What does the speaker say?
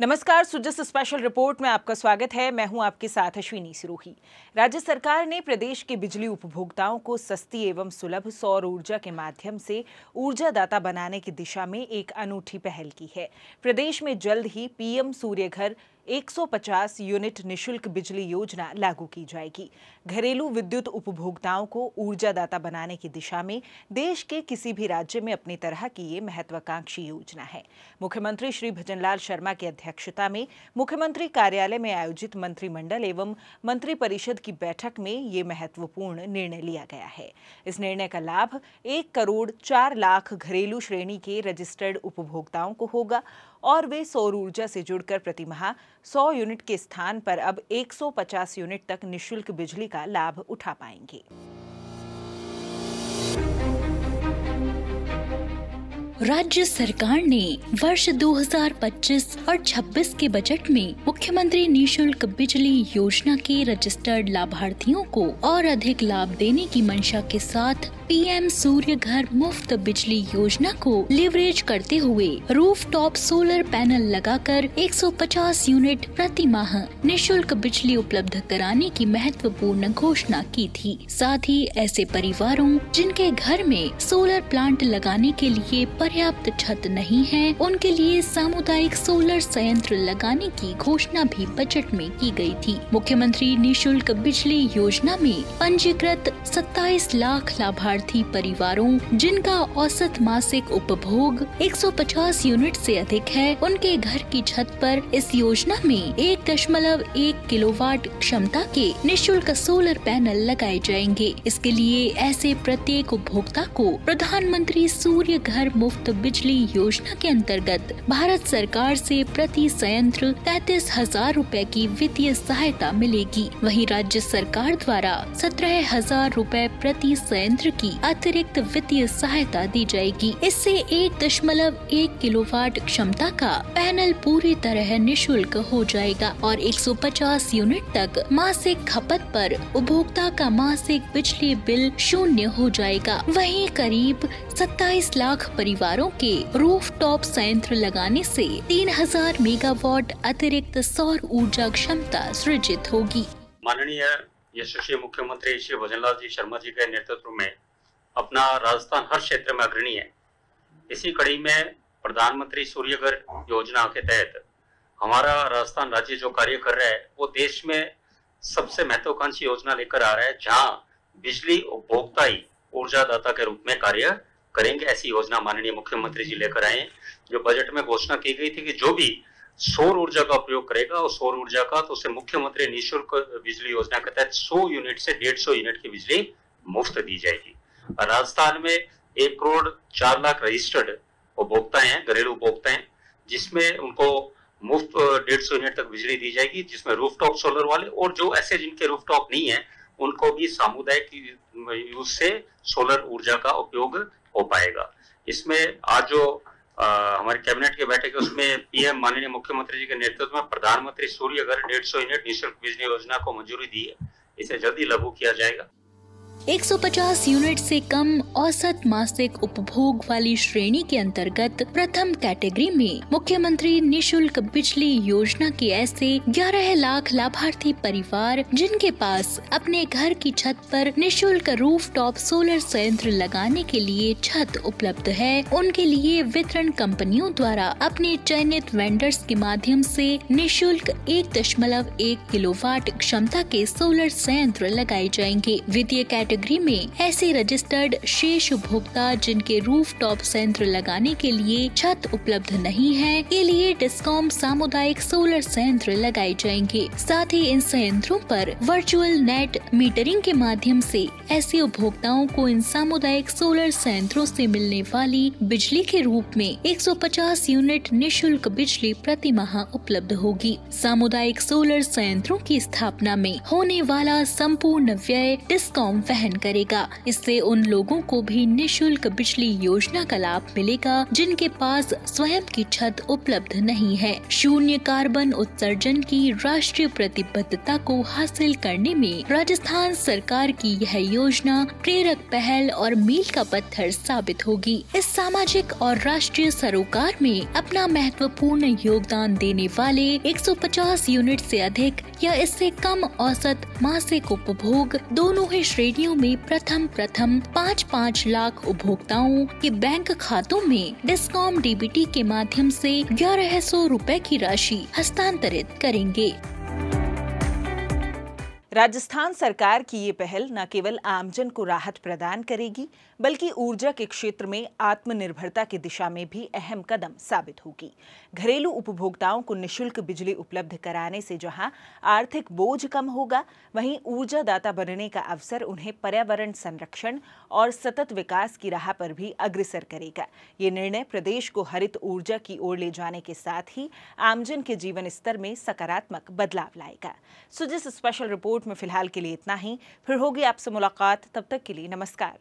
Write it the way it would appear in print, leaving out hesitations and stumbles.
नमस्कार, Sujas special report में आपका स्वागत है। मैं हूं आपके साथ अश्विनी सिरोही। राज्य सरकार ने प्रदेश के बिजली उपभोक्ताओं को सस्ती एवं सुलभ सौर ऊर्जा के माध्यम से ऊर्जादाता बनाने की दिशा में एक अनूठी पहल की है। प्रदेश में जल्द ही पीएम सूर्य घर 150 यूनिट निशुल्क बिजली योजना लागू की जाएगी। घरेलू विद्युत उपभोक्ताओं को ऊर्जादाता बनाने की दिशा में देश के किसी भी राज्य में अपनी तरह की ये महत्वाकांक्षी योजना है। मुख्यमंत्री श्री भजनलाल शर्मा की अध्यक्षता में मुख्यमंत्री कार्यालय में आयोजित मंत्रिमंडल एवं मंत्रिपरिषद की बैठक में ये महत्वपूर्ण निर्णय लिया गया है। इस निर्णय का लाभ 1 करोड़ 4 लाख घरेलू श्रेणी के रजिस्टर्ड उपभोक्ताओं को होगा और वे सौर ऊर्जा से जुड़कर प्रति माह 100 यूनिट के स्थान पर अब 150 यूनिट तक निशुल्क बिजली का लाभ उठा पाएंगे। राज्य सरकार ने वर्ष 2025 और 26 के बजट में मुख्यमंत्री निशुल्क बिजली योजना के रजिस्टर्ड लाभार्थियों को और अधिक लाभ देने की मंशा के साथ पीएम सूर्य घर मुफ्त बिजली योजना को लीवरेज करते हुए रूफटॉप सोलर पैनल लगाकर 150 यूनिट प्रति माह निशुल्क बिजली उपलब्ध कराने की महत्वपूर्ण घोषणा की थी। साथ ही ऐसे परिवारों जिनके घर में सोलर प्लांट लगाने के लिए पर्याप्त छत नहीं है, उनके लिए सामुदायिक सोलर संयंत्र लगाने की घोषणा भी बजट में की गई थी। मुख्यमंत्री निशुल्क बिजली योजना में पंजीकृत 27 लाख लाभार्थी परिवारों जिनका औसत मासिक उपभोग 150 यूनिट से अधिक है, उनके घर की छत पर इस योजना में 1.1 किलोवाट क्षमता के निशुल्क सोलर पैनल लगाए जाएंगे। इसके लिए ऐसे प्रत्येक उपभोक्ता को प्रधानमंत्री सूर्य घर मुफ्त बिजली योजना के अंतर्गत भारत सरकार से प्रति संयंत्र 33,000 रूपए की वित्तीय सहायता मिलेगी। वहीं राज्य सरकार द्वारा 17,000 रूपए प्रति संयंत्र की अतिरिक्त वित्तीय सहायता दी जाएगी। इससे 1.1 किलोवाट क्षमता का पैनल पूरी तरह निशुल्क हो जाएगा और 150 यूनिट तक मासिक खपत पर उपभोक्ता का मासिक बिजली बिल शून्य हो जाएगा। वहीं करीब 27 लाख परिवारों के रूफटॉप संयंत्र लगाने से 3,000 मेगावाट अतिरिक्त सौर ऊर्जा क्षमता सृजित होगी। माननीय यशस्वी मुख्यमंत्री श्री भजनलाल जी शर्मा जी के नेतृत्व में अपना राजस्थान हर क्षेत्र में अग्रणी है। इसी कड़ी में प्रधानमंत्री सूर्य घर योजना के तहत हमारा राजस्थान राज्य जो कार्य कर रहा है वो देश में सबसे महत्वाकांक्षी योजना लेकर आ रहा है, जहां बिजली उपभोक्ता ही ऊर्जादाता के रूप में कार्य करेंगे। ऐसी योजना माननीय मुख्यमंत्री जी लेकर आए हैं, जो बजट में घोषणा की गई थी कि जो भी सौर ऊर्जा का उपयोग करेगा और सौर ऊर्जा का तो उसे मुख्यमंत्री निःशुल्क बिजली योजना के तहत 100 यूनिट से 150 यूनिट की बिजली मुफ्त दी जाएगी। राजस्थान में 1 करोड़ 4 लाख रजिस्टर्ड उपभोक्ता हैं, घरेलू उपभोक्ता हैं, जिसमें उनको मुफ्त 150 यूनिट तक बिजली दी जाएगी, जिसमें रूफटॉप सोलर वाले और जो ऐसे जिनके रूफटॉप नहीं है उनको भी सामुदायिक यूज से सोलर ऊर्जा का उपयोग हो पाएगा। इसमें आज जो हमारी कैबिनेट की बैठक है उसमें पीएम माननीय मुख्यमंत्री जी के नेतृत्व में प्रधानमंत्री सूर्य घर 150 यूनिट निःशुल्क बिजली योजना को मंजूरी दी है। इसे जल्दी लागू किया जाएगा। 150 यूनिट से कम औसत मासिक उपभोग वाली श्रेणी के अंतर्गत प्रथम कैटेगरी में मुख्यमंत्री निशुल्क बिजली योजना के ऐसे 11 लाख लाभार्थी परिवार जिनके पास अपने घर की छत पर निशुल्क रूफटॉप सोलर संयंत्र लगाने के लिए छत उपलब्ध है, उनके लिए वितरण कंपनियों द्वारा अपने चयनित वेंडर्स के माध्यम से निशुल्क 1.1 किलोवाट क्षमता के सोलर संयंत्र लगाए जाएंगे। वित्तीय कैटेगरी में ऐसे रजिस्टर्ड शेष उपभोक्ता जिनके रूफटॉप संयंत्र लगाने के लिए छत उपलब्ध नहीं है, के लिए डिस्कॉम सामुदायिक सोलर संयंत्र लगाए जाएंगे। साथ ही इन संयंत्रों पर वर्चुअल नेट मीटरिंग के माध्यम से ऐसे उपभोक्ताओं को इन सामुदायिक सोलर संयंत्रों से मिलने वाली बिजली के रूप में 150 यूनिट निशुल्क बिजली प्रति माह उपलब्ध होगी। सामुदायिक सोलर संयंत्रों की स्थापना में होने वाला संपूर्ण व्यय डिस्कॉम वहन वहन करेगा। इससे उन लोगों को भी निःशुल्क बिजली योजना का लाभ मिलेगा जिनके पास स्वयं की छत उपलब्ध नहीं है। शून्य कार्बन उत्सर्जन की राष्ट्रीय प्रतिबद्धता को हासिल करने में राजस्थान सरकार की यह योजना प्रेरक पहल और मील का पत्थर साबित होगी। इस सामाजिक और राष्ट्रीय सरोकार में अपना महत्वपूर्ण योगदान देने वाले 150 यूनिट से अधिक या इससे कम औसत मासिक उपभोग दोनों ही श्रेणियों में प्रथम 5 लाख उपभोक्ताओं के बैंक खातों में डिस्कॉम डीबीटी के माध्यम से 1100 रुपए की राशि हस्तांतरित करेंगे। राजस्थान सरकार की ये पहल न केवल आमजन को राहत प्रदान करेगी बल्कि ऊर्जा के क्षेत्र में आत्मनिर्भरता की दिशा में भी अहम कदम साबित होगी। घरेलू उपभोक्ताओं को निःशुल्क बिजली उपलब्ध कराने से जहां आर्थिक बोझ कम होगा, वहीं ऊर्जादाता बनने का अवसर उन्हें पर्यावरण संरक्षण और सतत विकास की राह पर भी अग्रसर करेगा। ये निर्णय प्रदेश को हरित ऊर्जा की ओर ले जाने के साथ ही आमजन के जीवन स्तर में सकारात्मक बदलाव लाएगा। सो जिस स्पेशल रिपोर्ट में फिलहाल के लिए इतना ही, फिर होगी आपसे मुलाकात। तब तक के लिए नमस्कार।